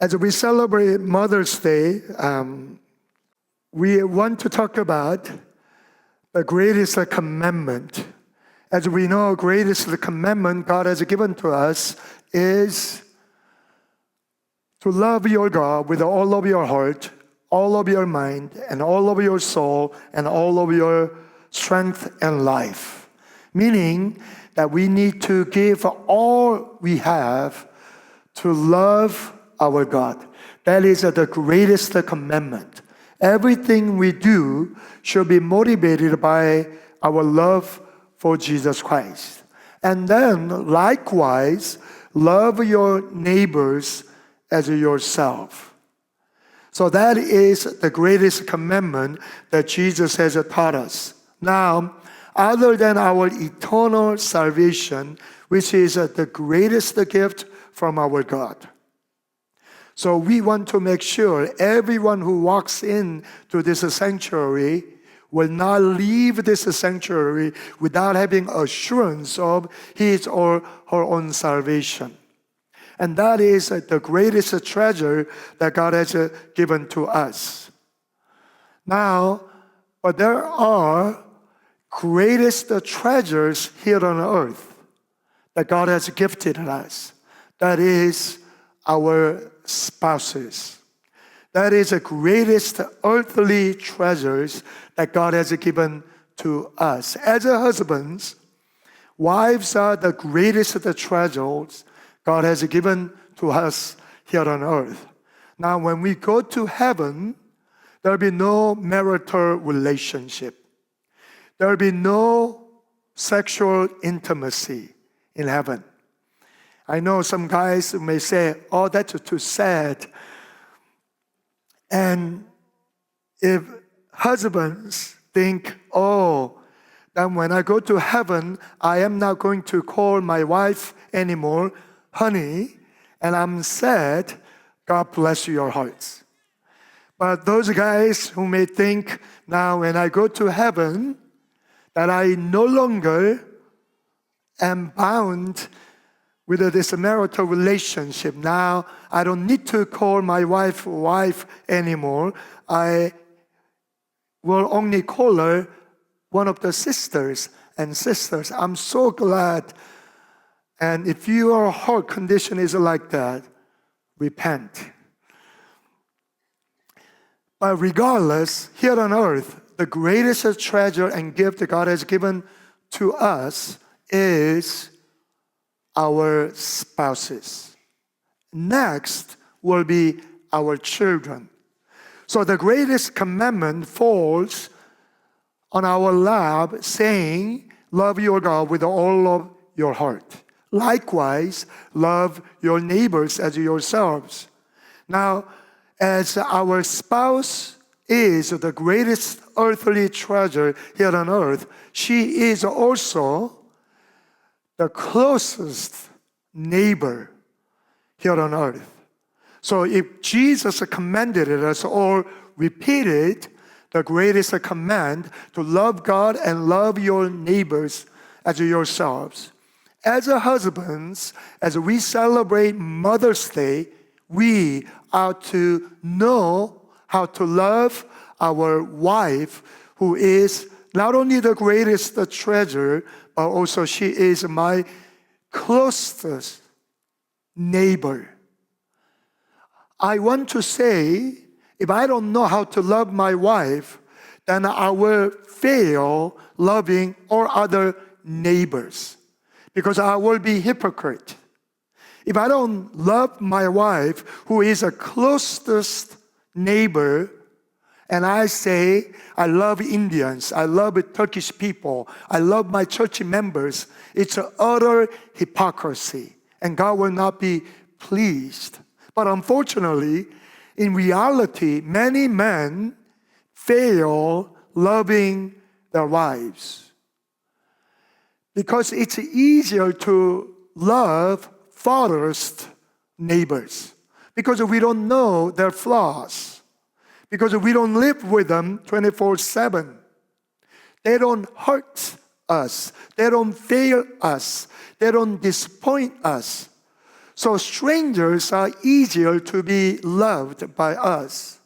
As we celebrate Mother's Day, we want to talk about the greatest commandment. As we know, greatest commandment God has given to us is to love your God with all of your heart, all of your mind, and all of your soul, and all of your strength and life. Meaning that we need to give all we have to love our God. That is the greatest commandment. Everything we do should be motivated by our love for Jesus Christ. And then, likewise, love your neighbors as yourself. So that is the greatest commandment that Jesus has taught us. Now, other than our eternal salvation, which is the greatest gift from our God. So we want to make sure everyone who walks into this sanctuary will not leave this sanctuary without having assurance of his or her own salvation. And that is the greatest treasure that God has given to us. Now, but there are greatest treasures here on earth that God has gifted us. That is our spouses. That is the greatest earthly treasures that God has given to us. As husbands, wives are the greatest treasures God has given to us here on earth. Now, when we go to heaven, there will be no marital relationship. There will be no sexual intimacy in heaven. I know some guys may say, oh, that's too sad. And if husbands think, oh, then when I go to heaven, I am not going to call my wife anymore, honey, and I'm sad, God bless your hearts. But those guys who may think, now when I go to heaven, that I no longer am bound with this marital relationship. Now, I don't need to call my wife anymore. I will only call her one of the sisters and sisters. I'm so glad. And if your heart condition is like that, repent. But regardless, here on earth, the greatest treasure and gift that God has given to us is our spouses. Next will be our children. So the greatest commandment falls on our lap, saying, love your God with all of your heart. Likewise, love your neighbors as yourselves. Now, as our spouse is the greatest earthly treasure here on earth, she is also the closest neighbor here on earth. So if Jesus commanded us or repeated the greatest command to love God and love your neighbors as yourselves, as husbands, as we celebrate Mother's Day, we are to know how to love our wife, who is not only the greatest treasure, but also she is my closest neighbor. I want to say, if I don't know how to love my wife, then I will fail loving all other neighbors, because I will be hypocrite. If I don't love my wife, who is a closest neighbor, and I say, I love Indians, I love Turkish people, I love my church members, it's an utter hypocrisy, and God will not be pleased. But unfortunately, in reality, many men fail loving their wives, because it's easier to love farthest neighbors, because we don't know their flaws, because we don't live with them 24/7. They don't hurt us. They don't fail us. They don't disappoint us. So strangers are easier to be loved by us.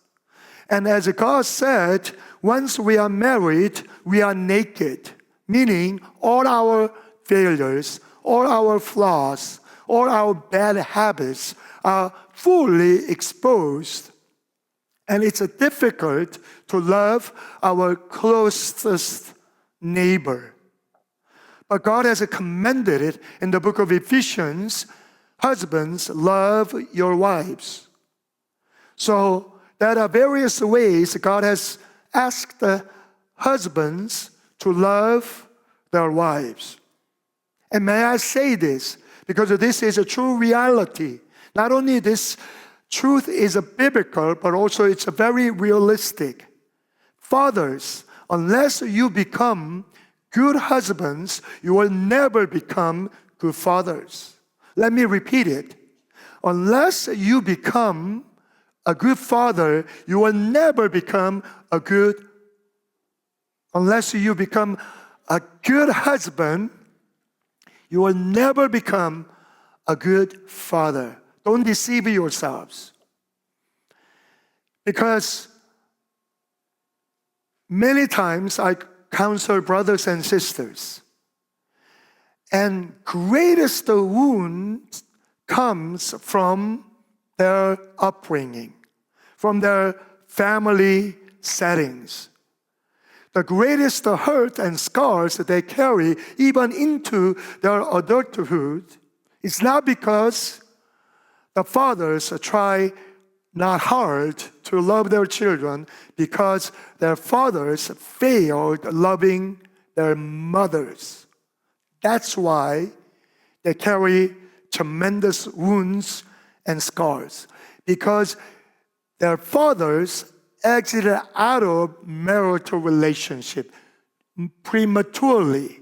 And as God said, once we are married, we are naked, meaning all our failures, all our flaws, all our bad habits are fully exposed. And it's difficult to love our closest neighbor. But God has commanded it in the book of Ephesians, husbands, love your wives. So there are various ways God has asked the husbands to love their wives. And may I say this, because this is a true reality. Not only this truth is biblical, but also it's very realistic. Fathers, unless you become good husbands, you will never become good fathers. Let me repeat it. Unless you become a good father, you will never become unless you become a good husband, you will never become a good father. Don't deceive yourselves. Because many times I counsel brothers and sisters, and greatest wound comes from their upbringing, from their family settings. The greatest hurt and scars that they carry even into their adulthood is not because the fathers try not hard to love their children, because their fathers failed loving their mothers. That's why they carry tremendous wounds and scars, because their fathers exited out of marital relationship prematurely.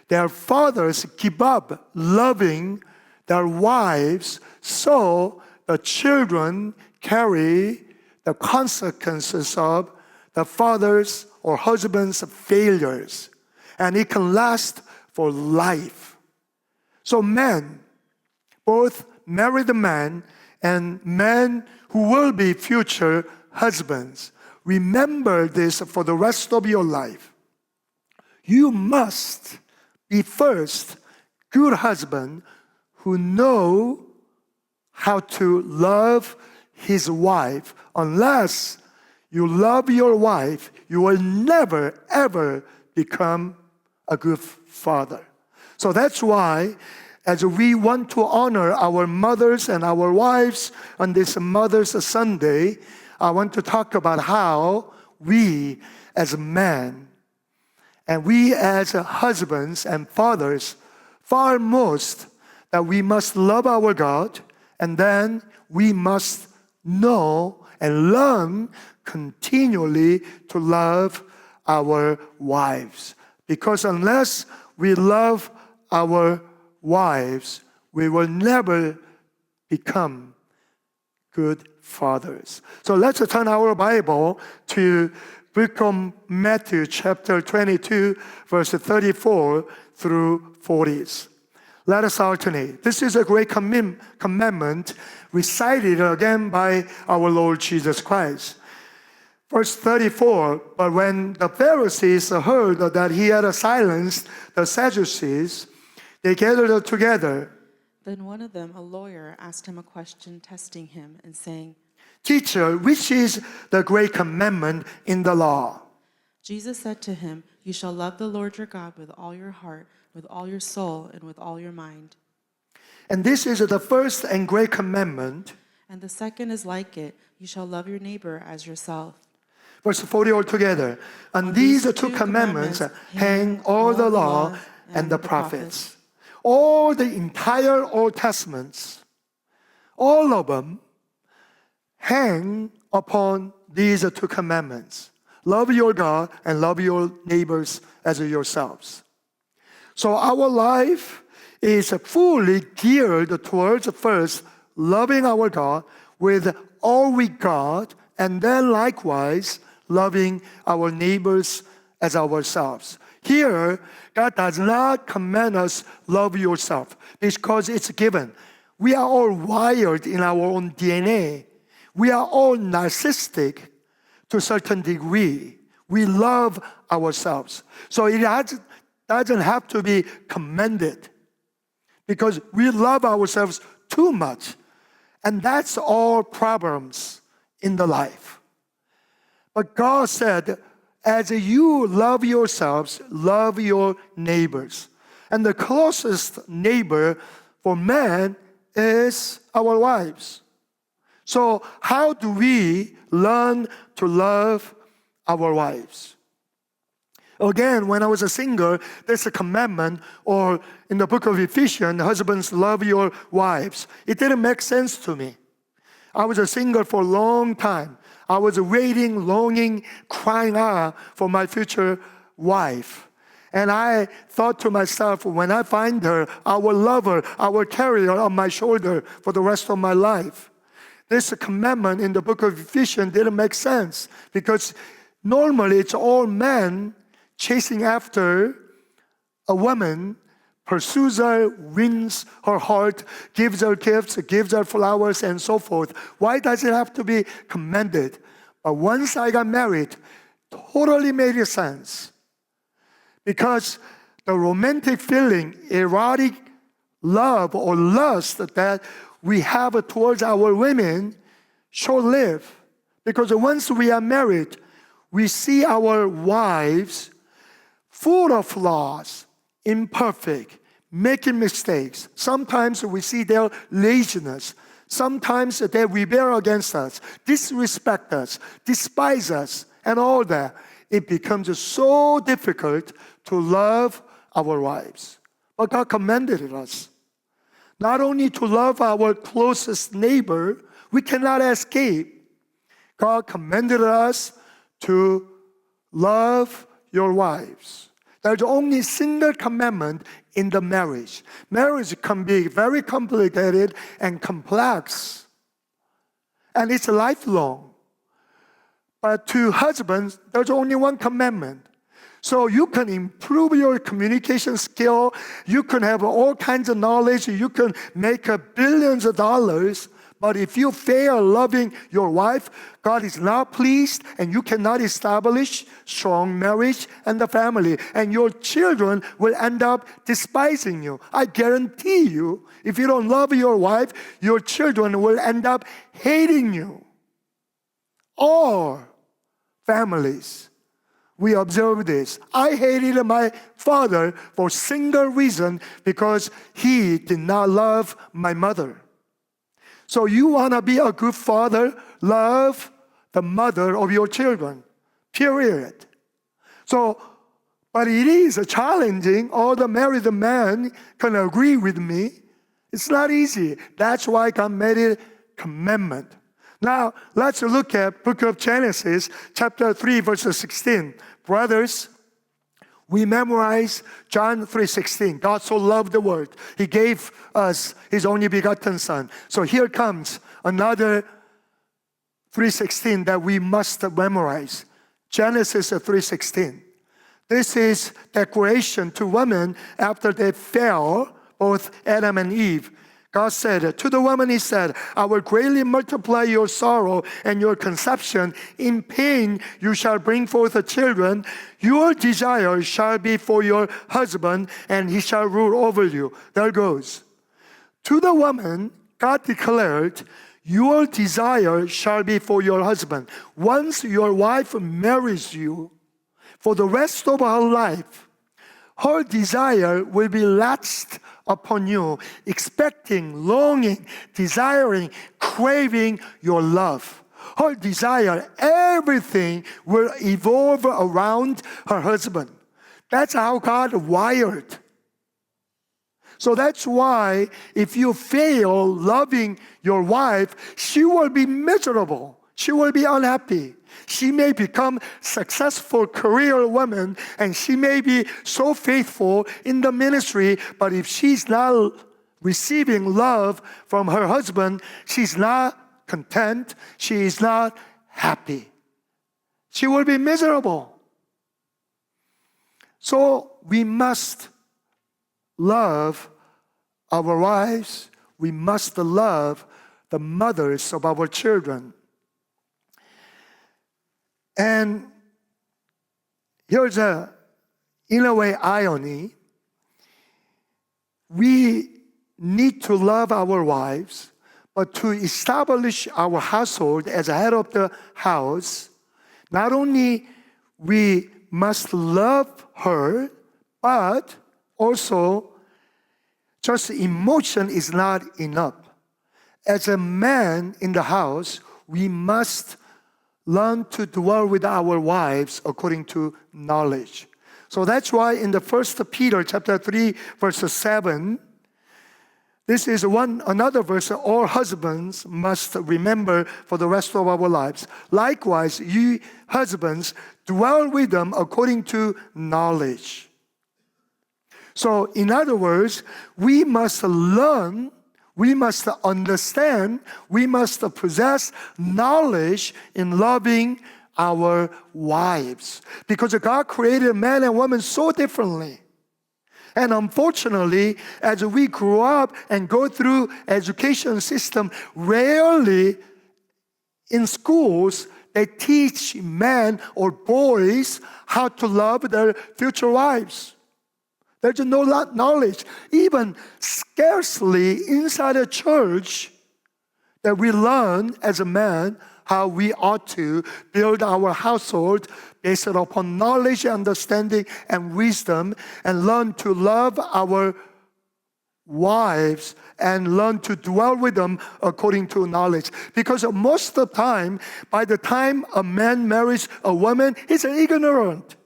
Their fathers give up loving their wives, so the children carry the consequences of the father's or husband's failures, and it can last for life. So men, both married men and men who will be future husbands, remember this for the rest of your life. You must be first good husband who know how to love his wife. Unless you love your wife, you will never ever become a good father. So that's why, as we want to honor our mothers and our wives on this Mother's Sunday, I want to talk about how we as men and we as husbands and fathers, far most that we must love our God, and then we must know and learn continually to love our wives. Because unless we love our wives, we will never become good fathers. So let's turn our Bible to book of Matthew chapter 22, verse 34 through 40. Let us alternate. This is a great commandment recited again by our Lord Jesus Christ. Verse 34, but when the Pharisees heard that he had silenced the Sadducees, they gathered together. Then one of them, a lawyer, asked him a question, testing him and saying, Teacher, which is the great commandment in the law? Jesus said to him, You shall love the Lord your God with all your heart, with all your soul, and with all your mind. And this is the first and great commandment. And the second is like it, You shall love your neighbor as yourself. Verse 40 altogether. On these two commandments hang all the law and the prophets. All the entire Old Testaments, all of them hang upon these two commandments. Love your God and love your neighbors as yourselves. So our life is fully geared towards first loving our God with all we got, and then likewise loving our neighbors as ourselves. Here, God does not command us love yourself because it's given. We are all wired in our own DNA. We are all narcissistic to a certain degree. We love ourselves. So it doesn't have to be commended because we love ourselves too much. And that's all problems in the life. But God said, as you love yourselves, love your neighbors. And the closest neighbor for man is our wives. So how do we learn to love our wives? Again, when I was a single, there's a commandment, or in the book of Ephesians, husbands, love your wives. It didn't make sense to me. I was a single for a long time. I was waiting, longing, crying out for my future wife. And I thought to myself, when I find her, I will love her. I will carry her on my shoulder for the rest of my life. This commandment in the book of Ephesians didn't make sense because normally it's all men chasing after a woman, pursues her, wins her heart, gives her gifts, gives her flowers, and so forth. Why does it have to be commended? But once I got married, totally made sense. Because the romantic feeling, erotic love or lust that we have towards our women short-lived. Because once we are married, we see our wives full of flaws, imperfect, making mistakes. Sometimes we see their laziness. Sometimes they rebel against us, disrespect us, despise us, and all that. It becomes so difficult to love our wives. But God commanded us not only to love our closest neighbor, we cannot escape. God commanded us to love your wives. There's only a single commandment in the marriage. Marriage can be very complicated and complex, and it's lifelong. But to husbands, there's only one commandment. So you can improve your communication skill. You can have all kinds of knowledge. You can make billions of dollars. But if you fail loving your wife, God is not pleased, and you cannot establish strong marriage and the family. And your children will end up despising you. I guarantee you, if you don't love your wife, your children will end up hating you. All families, we observe this. I hated my father for a single reason, because he did not love my mother. So you want to be a good father, love the mother of your children, period. So, but it is challenging. All the married men can agree with me. It's not easy. That's why God made it commandment. Now, let's look at book of Genesis, chapter 3, verse 16. Brothers, we memorize John 3:16. God so loved the world, He gave us His only begotten Son. So here comes another 3:16 that we must memorize. Genesis 3:16. This is declaration to women after they fell, both Adam and Eve. God said, to the woman He said, I will greatly multiply your sorrow and your conception. In pain you shall bring forth children. Your desire shall be for your husband, and he shall rule over you. There goes. To the woman, God declared, your desire shall be for your husband. Once your wife marries you, for the rest of her life, her desire will be latched upon you, expecting, longing, desiring, craving your love. Her desire, everything will evolve around her husband. That's how God wired. So that's why if you fail loving your wife, she will be miserable. She will be unhappy. She may become successful career woman, and she may be so faithful in the ministry, but if she's not receiving love from her husband, she's not content, she is not happy. She will be miserable. So we must love our wives. we must love the mothers of our children. And here's in a way, irony. We need to love our wives, but to establish our household as a head of the house, not only we must love her, but also just emotion is not enough. As a man in the house, we must learn to dwell with our wives according to knowledge. So that's why in the 1 Peter chapter 3, verse 7, this is another verse that all husbands must remember for the rest of our lives. Likewise, you husbands, dwell with them according to knowledge. So, in other words, we must learn, we must understand, we must possess knowledge in loving our wives. Because God created man and woman so differently. And unfortunately, as we grow up and go through education system, rarely in schools they teach men or boys how to love their future wives. There's no knowledge, even scarcely inside a church, that we learn as a man how we ought to build our household based upon knowledge, understanding, and wisdom, and learn to love our wives and learn to dwell with them according to knowledge. Because most of the time, by the time a man marries a woman, he's ignorant.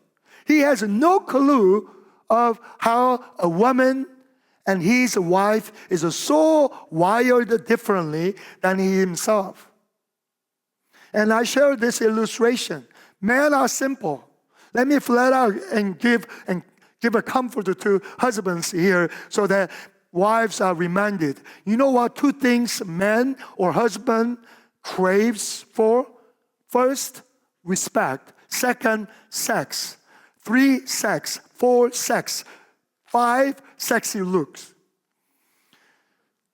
He has no clue of how a woman and his wife is so wired differently than he himself. And I share this illustration. Men are simple. Let me flat out and give a comfort to husbands here so that wives are reminded. You know what 2 things man or husband craves for? First, respect. Second, sex. 3, sex. 4, sex. 5, sexy looks.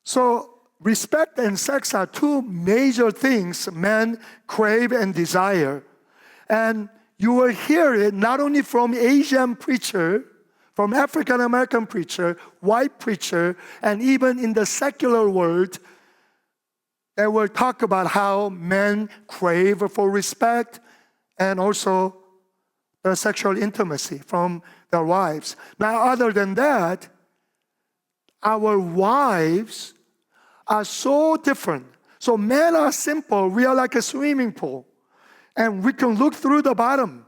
So, respect and sex are 2 major things men crave and desire. And you will hear it not only from Asian preacher, from African American preacher, white preacher, and even in the secular world, they will talk about how men crave for respect and also the sexual intimacy from their wives. Now, other than that, our wives are so different. So men are simple. We are like a swimming pool. And we can look through the bottom.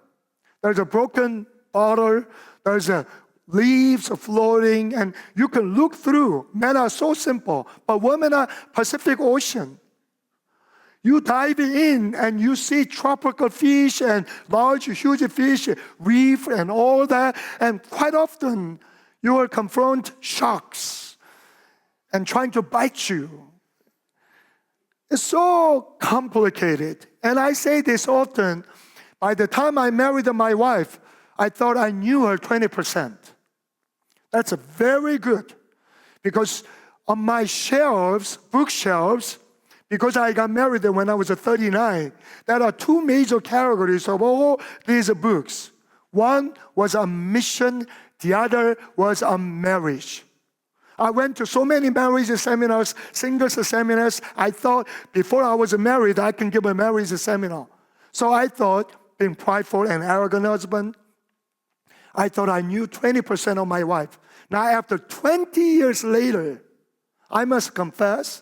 There's a broken bottle. There's leaves floating. And you can look through. Men are so simple. But women are Pacific Ocean. You dive in and you see tropical fish and large, huge fish, reef and all that. And quite often you will confront sharks and trying to bite you. It's so complicated. And I say this often. By the time I married my wife, I thought I knew her 20%. That's very good. Because on my shelves, bookshelves, because I got married when I was 39, there are 2 major categories of all these books. One was on mission, the other was on marriage. I went to so many marriage seminars, singles seminars. I thought before I was married, I can give a marriage seminar. So I thought, being prideful and arrogant husband, I thought I knew 20% of my wife. Now after 20 years later, I must confess,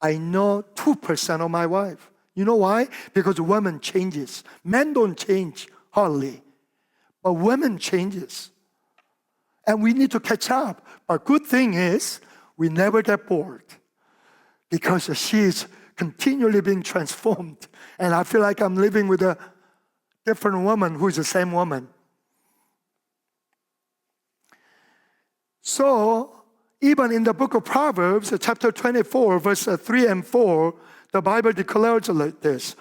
I know 2% of my wife. You know why? Because women changes. Men don't change hardly, but women changes. And we need to catch up. But good thing is, we never get bored because she is continually being transformed. And I feel like I'm living with a different woman who is the same woman. So, even in the book of Proverbs, chapter 24, verse 3 and 4, the Bible declares like this.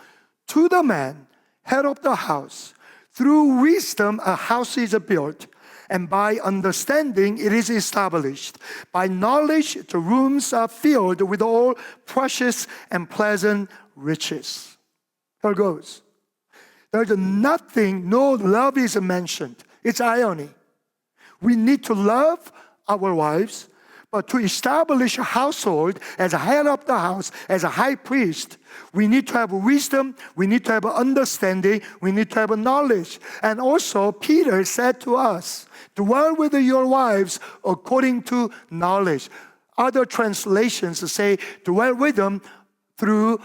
To the man, head of the house, through wisdom a house is built, and by understanding it is established. By knowledge the rooms are filled with all precious and pleasant riches. Here goes. There's nothing, no love is mentioned. It's irony. We need to love our wives, but to establish a household as a head of the house, as a high priest, we need to have wisdom, we need to have understanding, we need to have knowledge. And also, Peter said to us, dwell with your wives according to knowledge. Other translations say, dwell with them through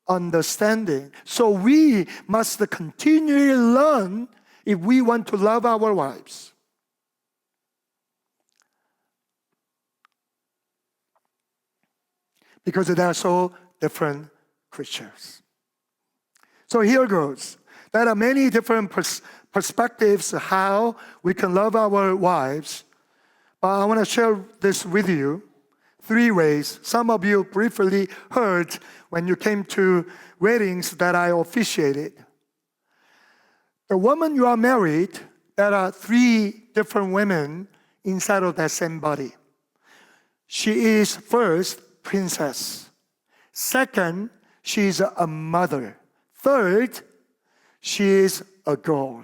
understanding. So we must continually learn if we want to love our wives. Because they are so different creatures. So here goes. There are many different perspectives how we can love our wives. But I want to share this with you. 3 ways. Some of you briefly heard when you came to weddings that I officiated. The woman you are married, there are 3 different women inside of that same body. She is first, princess. Second, she is a mother. Third, she is a girl.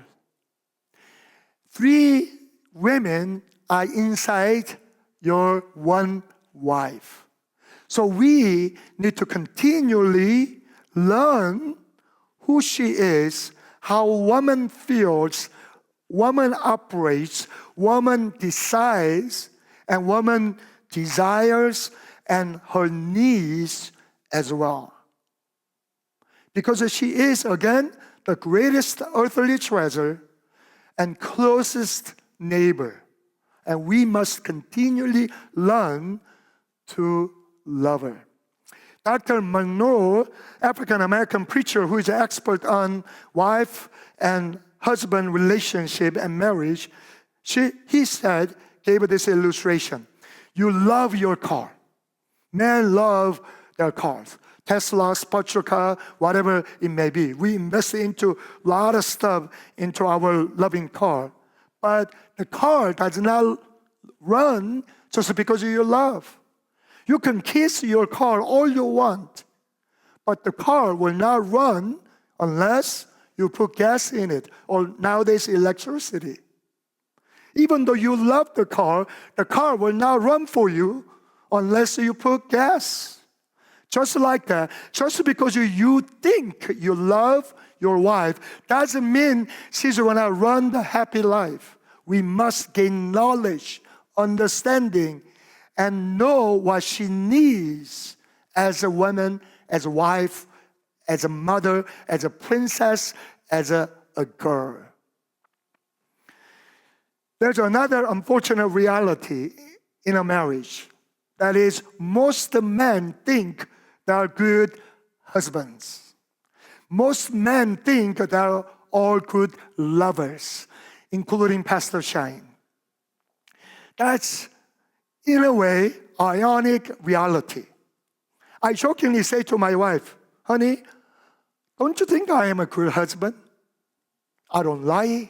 3 women are inside your one wife. So we need to continually learn who she is, how woman feels, woman operates, woman decides, and woman desires, and her needs as well. Because she is, again, the greatest earthly treasure and closest neighbor. And we must continually learn to love her. Dr. Monroe, African-American preacher who is an expert on wife and husband relationship and marriage, he said, gave this illustration. You love your car. Men love their cars. Tesla, sports car, whatever it may be. We invest into a lot of stuff into our loving car. But the car does not run just because of your love. You can kiss your car all you want, but the car will not run unless you put gas in it, or nowadays electricity. Even though you love the car will not run for you unless you put gas. Just like that, just because you think you love your wife doesn't mean she's going to run the happy life. We must gain knowledge, understanding, and know what she needs as a woman, as a wife, as a mother, as a princess, as a girl. There's another unfortunate reality in a marriage. That is, most men think they are good husbands. Most men think they are all good lovers, including Pastor Shine. That's, in a way, ironic reality. I jokingly say to my wife, honey, don't you think I am a good husband? I don't lie.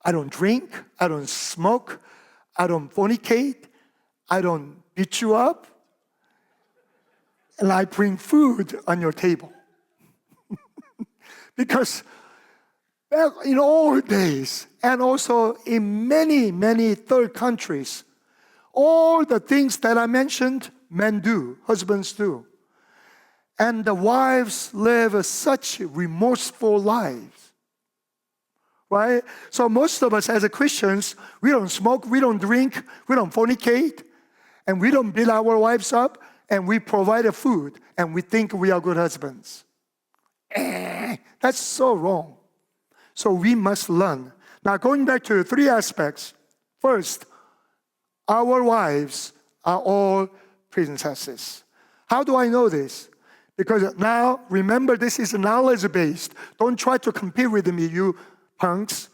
I don't drink. I don't smoke. I don't fornicate. I don't beat you up. And I bring food on your table. Because back in old days, and also in many, many third countries, all the things that I mentioned, men do, husbands do. And the wives live such remorseful lives. Right? So most of us as Christians, we don't smoke, we don't drink, we don't fornicate, and we don't beat our wives up, and we provide the food, and we think we are good husbands. That's so wrong. So we must learn. Now going back to 3 aspects. First, our wives are all princesses. How do I know this? Because now, remember, this is knowledge-based. Don't try to compete with me, you punks.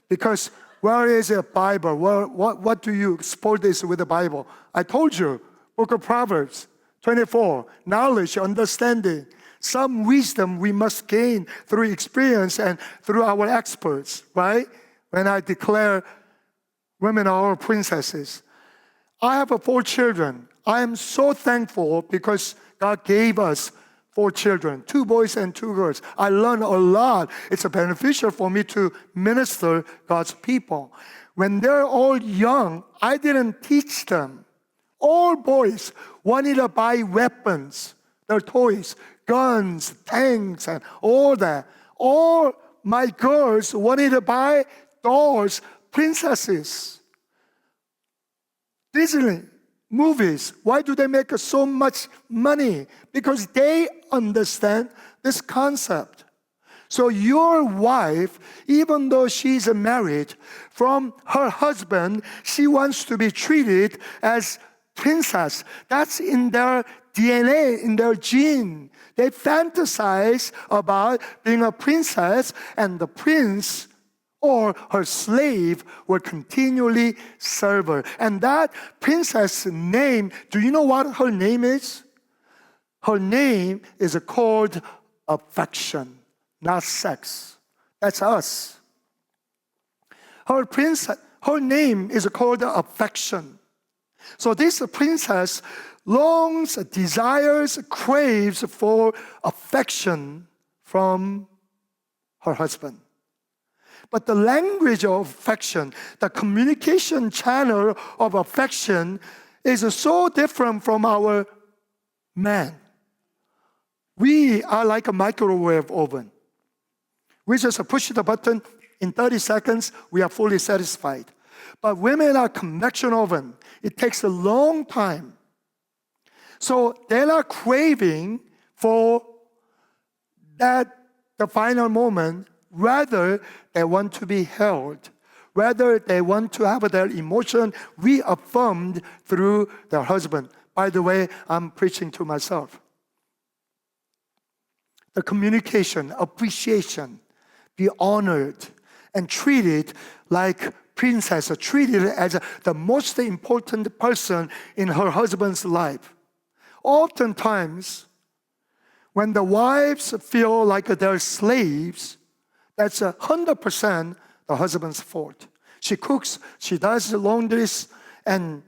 Because where is a Bible? What do you support this with the Bible? I told you, Book of Proverbs 24, knowledge, understanding. Some wisdom we must gain through experience and through our experts, right? when I declare women are our princesses. I have 4 children. I am so thankful because God gave us 4 children, 2 boys and 2 girls. I learned a lot. It's beneficial for me to minister God's people. When they're all young, I didn't teach them. All boys wanted to buy weapons, their toys, guns, tanks, and all that. All my girls wanted to buy dolls, princesses. Disney movies, why do they make so much money? Because they understand this concept. So your wife, even though she's married, from her husband, she wants to be treated as princess. That's in their DNA, in their gene. They fantasize about being a princess, and the prince or her slave will continually serve her. And that princess name, do you know what her name is? Her name is called affection, not sex. That's us. Her name is called affection. So this princess longs, desires, craves for affection from her husband. But the language of affection, the communication channel of affection is so different from our man. We are like a microwave oven. We just push the button, in 30 seconds, we are fully satisfied. But women are convection oven. It takes a long time. So they're not craving for that, the final moment. Rather, they want to be held. Rather, they want to have their emotion reaffirmed through their husband. By the way, I'm preaching to myself. The communication, appreciation, be honored and treated like princess, treated as the most important person in her husband's life. Oftentimes, when the wives feel like they're slaves, that's 100% the husband's fault. She cooks, she does the laundries, and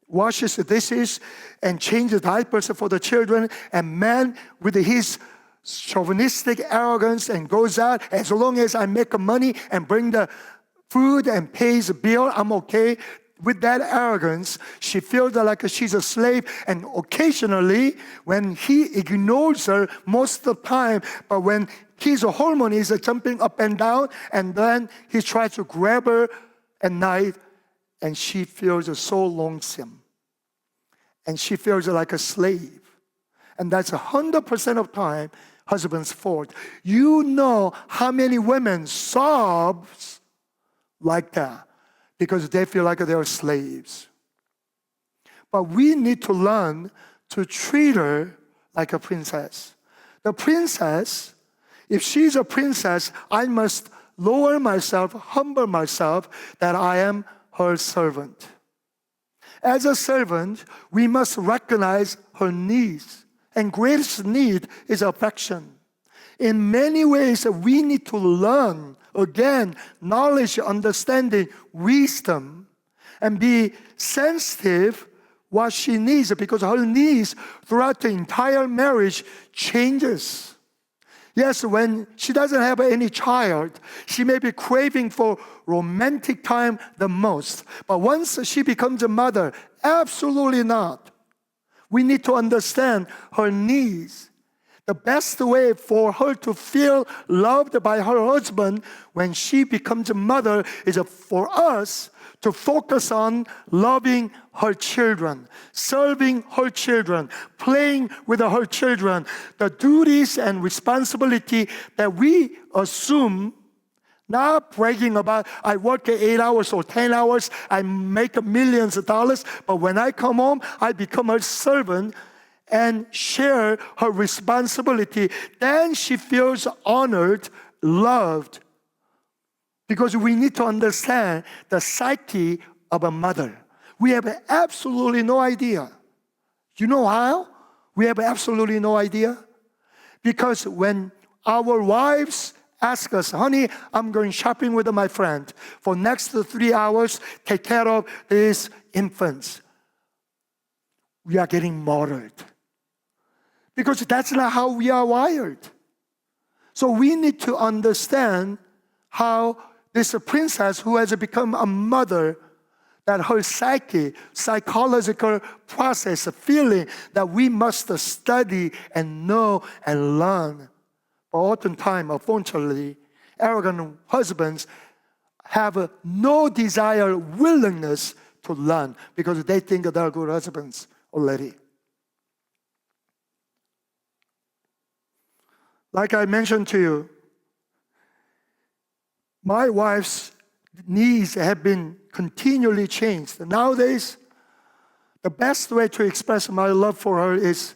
washes the dishes, and changes diapers for the children. And man, with his chauvinistic arrogance, and goes out, as long as I make money and bring the food and pays the bill, I'm okay. With that arrogance, she feels like she's a slave, and occasionally, when he ignores her most of the time, but when his hormone is jumping up and down, and then he tries to grab her at night, and she feels so lonesome. And she feels like a slave. And that's 100% of time husband's fault. You know how many women sobs like that, because they feel like they're slaves. But we need to learn to treat her like a princess. The princess, if she's a princess, I must lower myself, humble myself, that I am her servant. As a servant, we must recognize her needs. And greatest need is affection. In many ways, we need to learn, again, knowledge, understanding, wisdom, and be sensitive what she needs, because her needs throughout the entire marriage changes. Yes, when she doesn't have any child, she may be craving for romantic time the most. But once she becomes a mother, absolutely not. We need to understand her needs. The best way for her to feel loved by her husband when she becomes a mother is for us to focus on loving her children, serving her children, playing with her children, the duties and responsibility that we assume, not bragging about, I work 8 hours or 10 hours, I make millions of dollars, but when I come home, I become her servant and share her responsibility. Then she feels honored, loved. Because we need to understand the psyche of a mother. We have absolutely no idea. You know how? We have absolutely no idea. Because when our wives ask us, honey, I'm going shopping with my friend. For next 3 hours, take care of these infants. We are getting martyred. Because that's not how we are wired. So we need to understand how this princess who has become a mother, that her psychological process, feeling that we must study and know and learn. But oftentimes, unfortunately, arrogant husbands have no desire, willingness to learn because they think they're good husbands already. Like I mentioned to you, my wife's needs have been continually changed. Nowadays, the best way to express my love for her is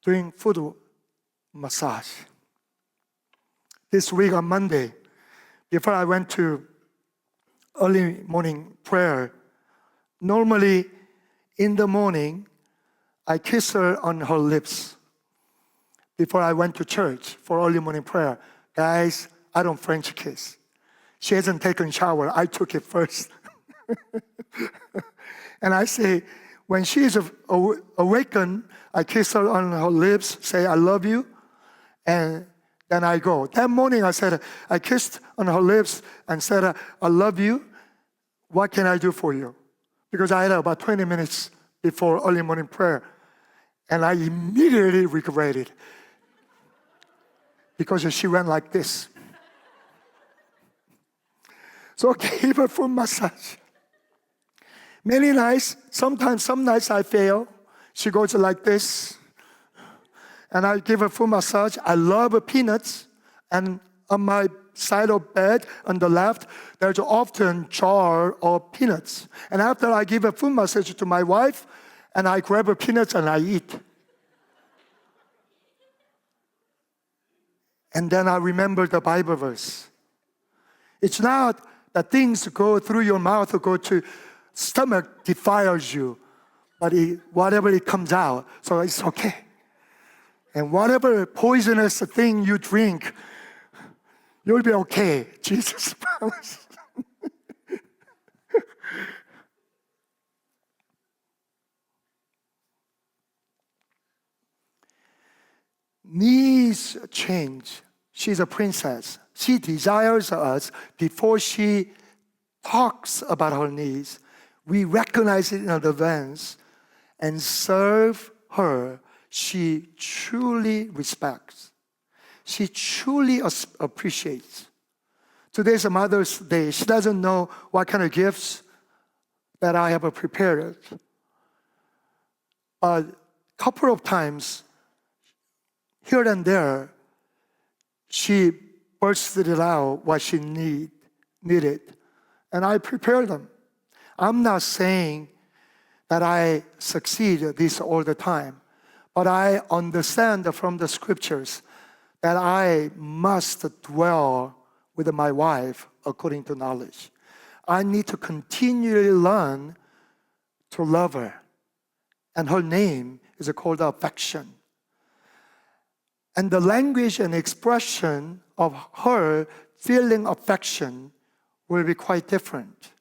doing foot massage. This week on Monday, before I went to early morning prayer, normally in the morning, I kiss her on her lips before I went to church for early morning prayer. Guys, I don't French kiss. She hasn't taken a shower. I took it first. And I say, when she is awakened, I kiss her on her lips, say, I love you, and then I go. That morning I kissed on her lips and said, I love you. What can I do for you? Because I had about 20 minutes before early morning prayer. And I immediately regretted because she went like this. So I gave her full massage. Many nights, sometimes some nights I fail. She goes like this. And I give her full massage. I love peanuts. And on my side of bed, on the left, there's often jar of peanuts. And after I give a full massage to my wife, and I grab a peanuts and I eat. And then I remember the Bible verse. It's not that things go through your mouth or go to stomach defiles you, but whatever it comes out, so it's okay. And whatever poisonous thing you drink, you'll be okay. Jesus promised. Needs change. She's a princess. She desires us before she talks about her needs. We recognize it in advance and serve her. She truly respects. She truly appreciates. Today's Mother's Day. She doesn't know what kind of gifts that I have prepared. A couple of times, here and there, she bursted it out what she needed. And I prepared them. I'm not saying that I succeed at this all the time, but I understand from the scriptures that I must dwell with my wife according to knowledge. I need to continually learn to love her. And her name is called affection. And the language and expression of her feeling affection will be quite different.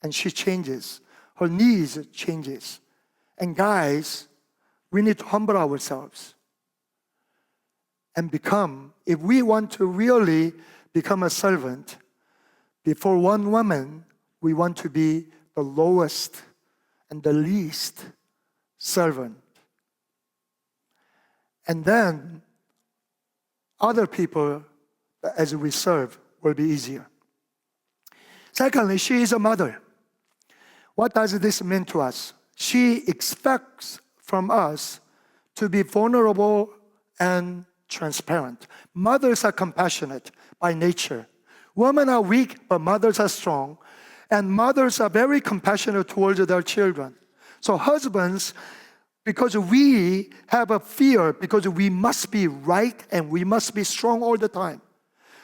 And she changes. Her needs changes. And guys, we need to humble ourselves and become, if we want to really become a servant, before one woman, we want to be the lowest and the least servant. And then other people, as we serve, will be easier. Secondly, she is a mother. What does this mean to us? She expects from us to be vulnerable and transparent. Mothers are compassionate by nature. Women are weak, but mothers are strong. And mothers are very compassionate towards their children. So husbands, because we have a fear, because we must be right and we must be strong all the time.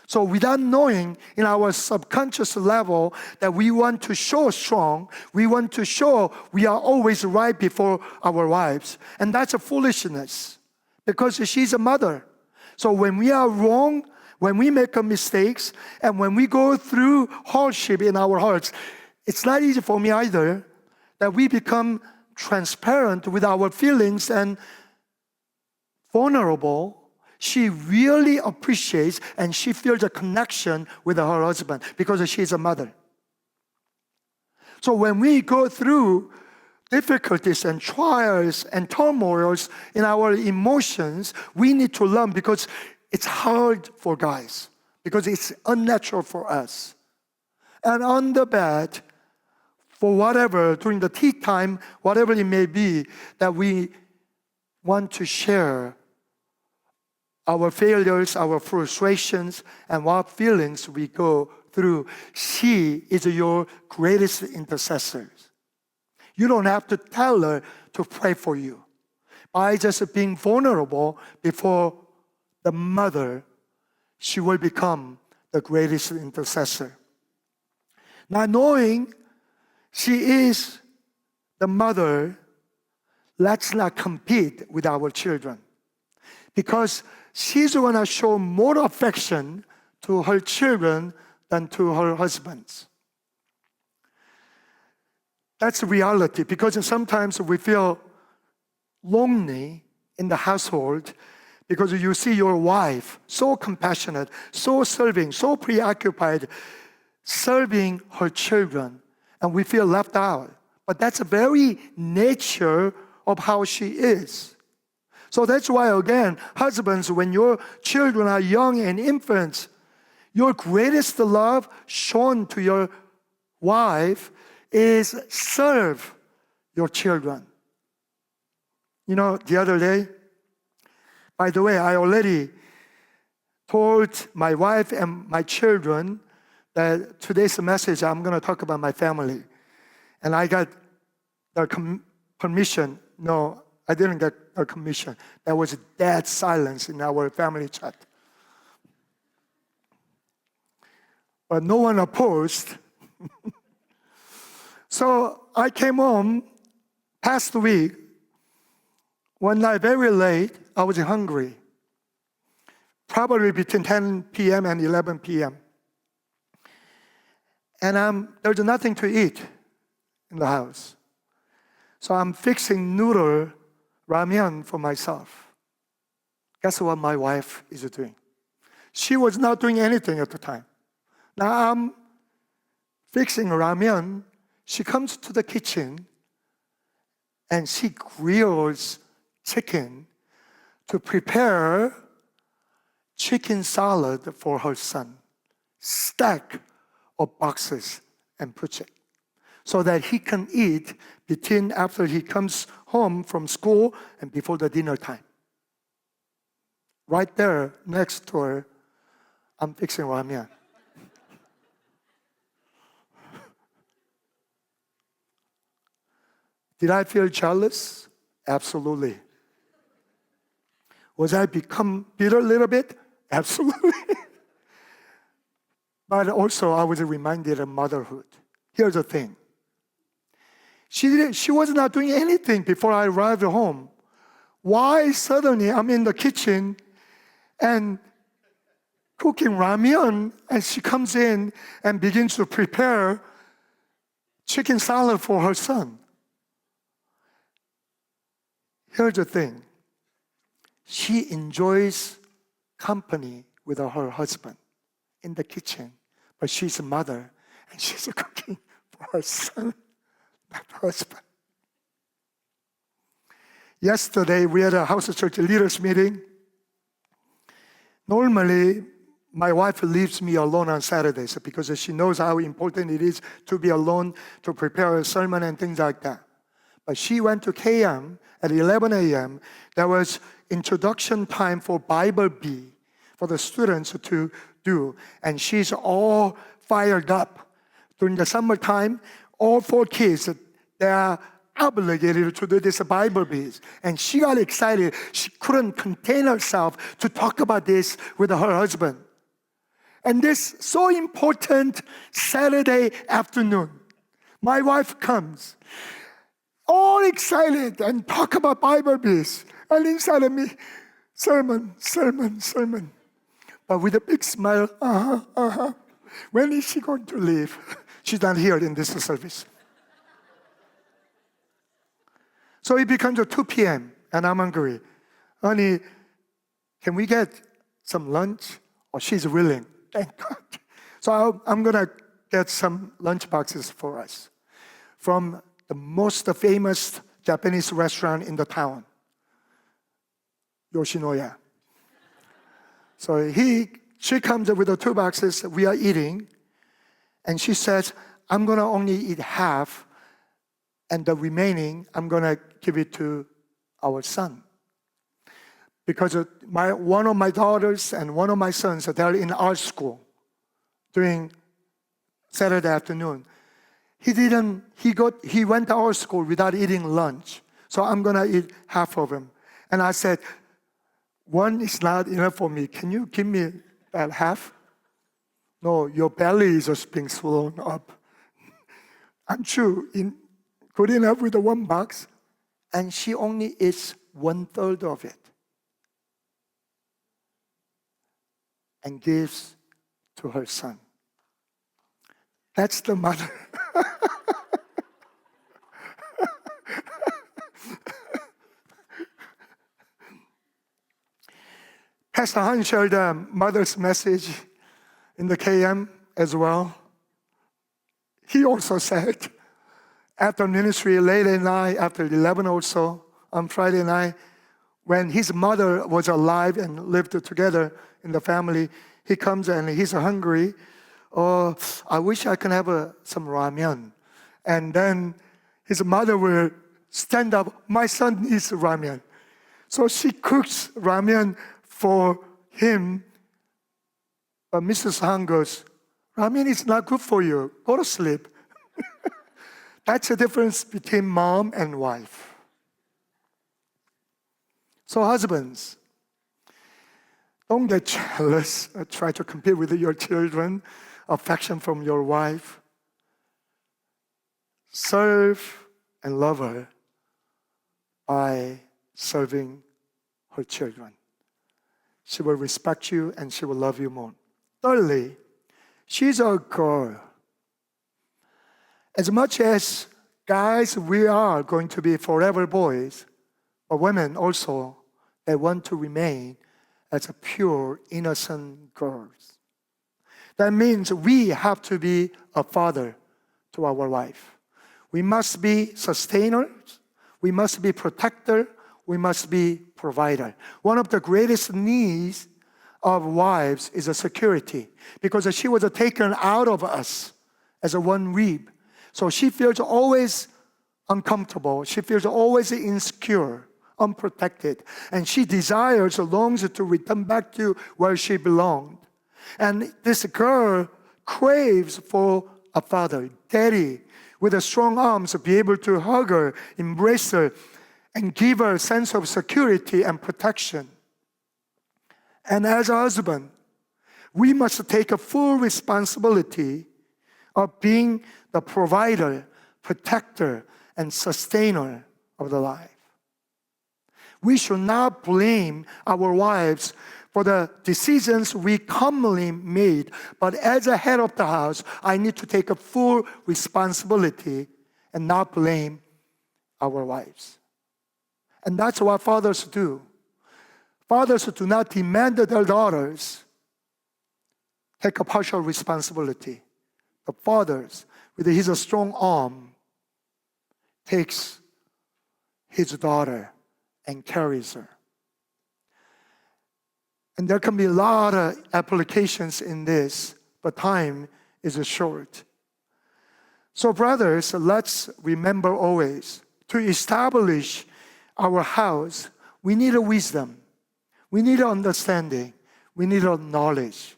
So without knowing in our subconscious level that we want to show strong, we want to show we are always right before our wives. And that's a foolishness because she's a mother. So when we are wrong, when we make mistakes and when we go through hardship in our hearts, it's not easy for me either that we become transparent with our feelings and vulnerable. She really appreciates and she feels a connection with her husband because she's a mother. So when we go through difficulties and trials and turmoils in our emotions, we need to learn, because it's hard for guys, because it's unnatural for us. And on the bed, for whatever, during the tea time, whatever it may be, that we want to share our failures, our frustrations, and what feelings we go through. She is your greatest intercessor. You don't have to tell her to pray for you. By just being vulnerable before the mother, she will become the greatest intercessor. Now, knowing she is the mother, let's not compete with our children, because she's going to show more affection to her children than to her husbands. That's reality, because sometimes we feel lonely in the household because you see your wife so compassionate, so serving, so preoccupied, serving her children, and we feel left out. But that's the very nature of how she is. So that's why, again, husbands, when your children are young and infants, your greatest love shown to your wife is serve your children. You know, the other day, by the way, I already told my wife and my children that today's message, I'm going to talk about my family. And I got their permission. No, I didn't get their permission. There was dead silence in our family chat. But no one opposed. So I came home past week. One night, very late, I was hungry. Probably between 10 p.m. and 11 p.m. And there's nothing to eat in the house. So I'm fixing noodle ramen for myself. Guess what my wife is doing? She was not doing anything at the time. Now I'm fixing ramen. She comes to the kitchen and she grills chicken to prepare chicken salad for her son. Stack of boxes and put it so that he can eat after he comes home from school and before the dinner time. Right there next to her, I'm fixing ramen. Did I feel jealous? Absolutely. Was I become bitter a little bit? Absolutely. But also I was reminded of motherhood. Here's the thing. She was not doing anything before I arrived home. Why suddenly I'm in the kitchen and cooking ramen, and she comes in and begins to prepare chicken salad for her son? Here's the thing. She enjoys company with her husband in the kitchen, but she's a mother and she's cooking for her son, not husband. Yesterday, we had a house of church leaders meeting. Normally, my wife leaves me alone on Saturdays because she knows how important it is to be alone to prepare a sermon and things like that. But she went to KM at 11 a.m. There was introduction time for Bible B for the students to do. And she's all fired up. During the summertime, all 4 kids, they are obligated to do this Bible B. And she got excited. She couldn't contain herself to talk about this with her husband. And this so important Saturday afternoon, my wife comes, all excited, and talk about Bible verse. And inside of me, sermon. but with a big smile, when is she going to leave? She's not here in this service. So it becomes 2 p.m. and I'm hungry. Honey, can we get some lunch? Oh, she's willing. Thank God. So I'm going to get some lunch boxes for us from the most famous Japanese restaurant in the town, Yoshinoya. So she comes with the 2 boxes, we are eating, and she says, I'm going to only eat half, and the remaining, I'm going to give it to our son. Because one of my daughters and one of my sons, they're in art school during Saturday afternoon. He went to art school without eating lunch. So I'm going to eat half of him. And I said, one is not enough for me. Can you give me that half? No, your belly is just being swollen up. I'm sure good enough with the 1 box. And she only eats 1/3 of it. And gives to her son. That's the mother. Pastor Han shared the mother's message in the KM as well. He also said, after ministry, late at night, after 11 or so, on Friday night, when his mother was alive and lived together in the family, he comes and he's hungry. Oh, I wish I could have some ramen. And then his mother will stand up, my son needs ramen. So she cooks ramen for him. But Mrs. Han goes, ramen is not good for you. Go to sleep. That's the difference between mom and wife. So husbands, don't get jealous or try to compete with your children, affection from your wife. Serve and love her by serving her children. She will respect you and she will love you more. Thirdly, she's a girl. As much as guys, we are going to be forever boys, but women also, they want to remain as a pure, innocent girls. That means we have to be a father to our wife. We must be sustainers. We must be protector. We must be provider. One of the greatest needs of wives is a security, because she was taken out of us as a one rib. So she feels always uncomfortable. She feels always insecure, unprotected. And she desires, longs to return back to where she belonged. And this girl craves for a father, daddy, with a strong arms to be able to hug her, embrace her, and give her a sense of security and protection. And as a husband, we must take a full responsibility of being the provider, protector, and sustainer of the life. We should not blame our wives for the decisions we commonly made, but as a head of the house, I need to take a full responsibility and not blame our wives. And that's what fathers do. Fathers do not demand that their daughters take a partial responsibility. The fathers, with his strong arm, takes his daughter and carries her. And there can be a lot of applications in this, but time is short. So brothers, let's remember always, to establish our house, we need a wisdom. We need understanding. We need a knowledge.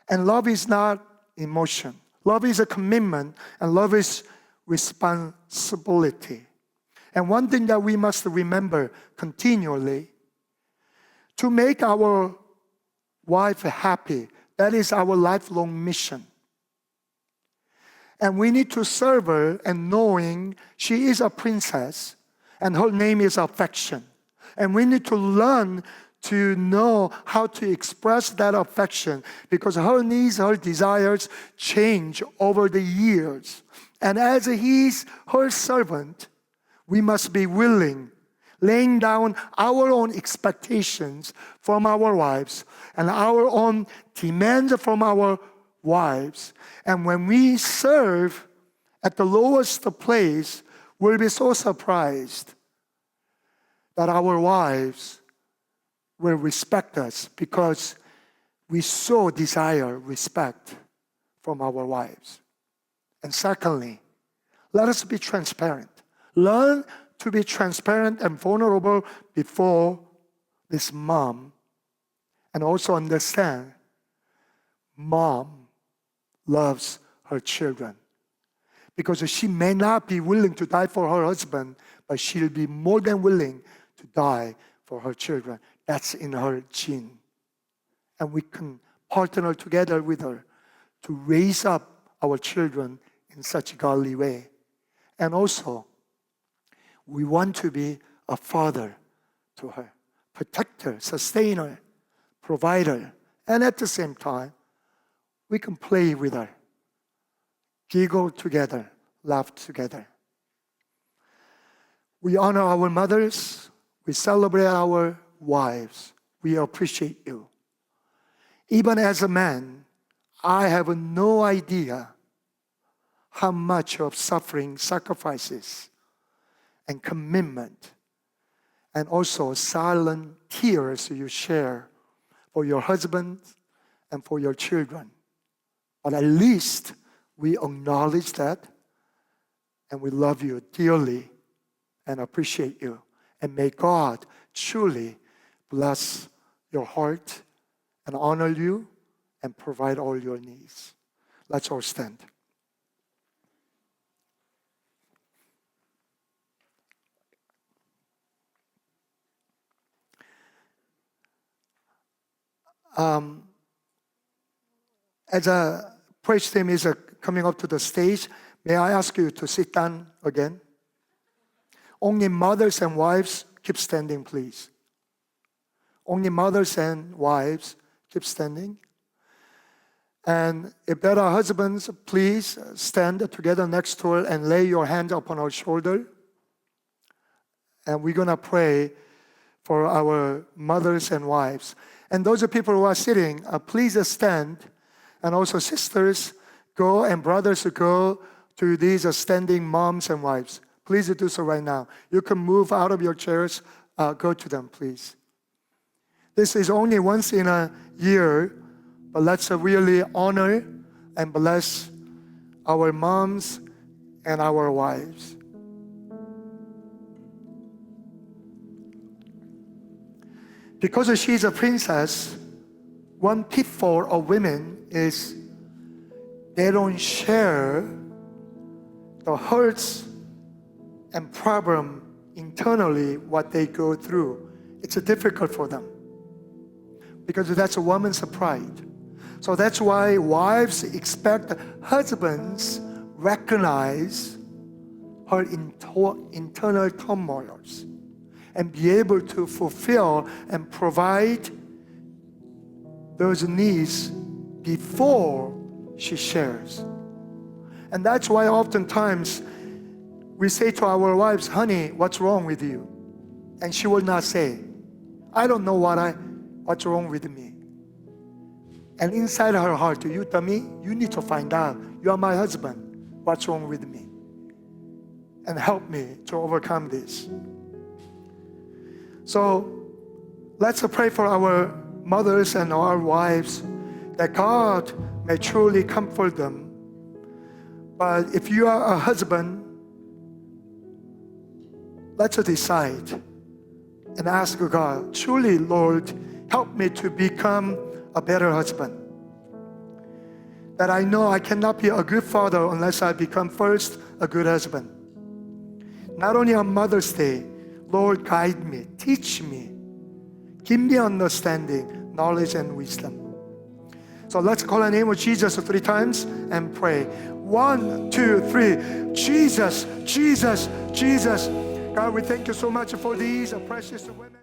And love is not emotion. Love is a commitment, and love is responsibility. And one thing that we must remember continually, to make our wife happy, that is our lifelong mission. And we need to serve her, and knowing she is a princess, and her name is affection. And we need to learn to know how to express that affection, because her needs, her desires change over the years. And as he's her servant, we must be willing, laying down our own expectations from our wives and our own demands from our wives. And when we serve at the lowest place, we'll be so surprised that our wives will respect us, because we so desire respect from our wives. And secondly, let us be transparent. Learn to be transparent and vulnerable before this mom, and also understand mom loves her children, because she may not be willing to die for her husband, but she'll be more than willing to die for her children. That's in her gene. And we can partner together with her to raise up our children in such a godly way. And also, we want to be a father to her, protector, sustainer, provider. And at the same time, we can play with her, giggle together, laugh together. We honor our mothers. We celebrate our wives. We appreciate you. Even as a man, I have no idea how much of suffering, sacrifices, and commitment, and also silent tears you share for your husband and for your children. But at least we acknowledge that, and we love you dearly and appreciate you. And may God truly bless your heart and honor you and provide all your needs. Let's all stand. As a praise team is coming up to the stage, may I ask you to sit down again? Only mothers and wives, keep standing, please. Only mothers and wives, keep standing. And if there are husbands, please stand together next to her and lay your hand upon her shoulder. And we're going to pray for our mothers and wives. And those people who are sitting, please stand. And also sisters, go, and brothers, go to these standing moms and wives. Please do so right now. You can move out of your chairs. Go to them, please. This is only once in a year, but let's really honor and bless our moms and our wives. Because she's a princess, one pitfall of women is they don't share the hurts and problem internally, what they go through. It's difficult for them, because that's a woman's pride. So that's why wives expect husbands recognize her internal turmoils and be able to fulfill and provide those needs before she shares. And that's why oftentimes we say to our wives, honey, what's wrong with you? And she will not say, I don't know what's wrong with me. And inside her heart, you tell me, you need to find out. You are my husband. What's wrong with me? And help me to overcome this. So let's pray for our mothers and our wives, that God may truly comfort them. But if you are a husband, let's decide and ask God, truly, Lord, help me to become a better husband. That I know I cannot be a good father unless I become first a good husband. Not only on Mother's Day, Lord, guide me, teach me, give me understanding, knowledge, and wisdom. So let's call the name of Jesus 3 times and pray. 1, 2, 3. Jesus, Jesus, Jesus. God, we thank you so much for these precious women.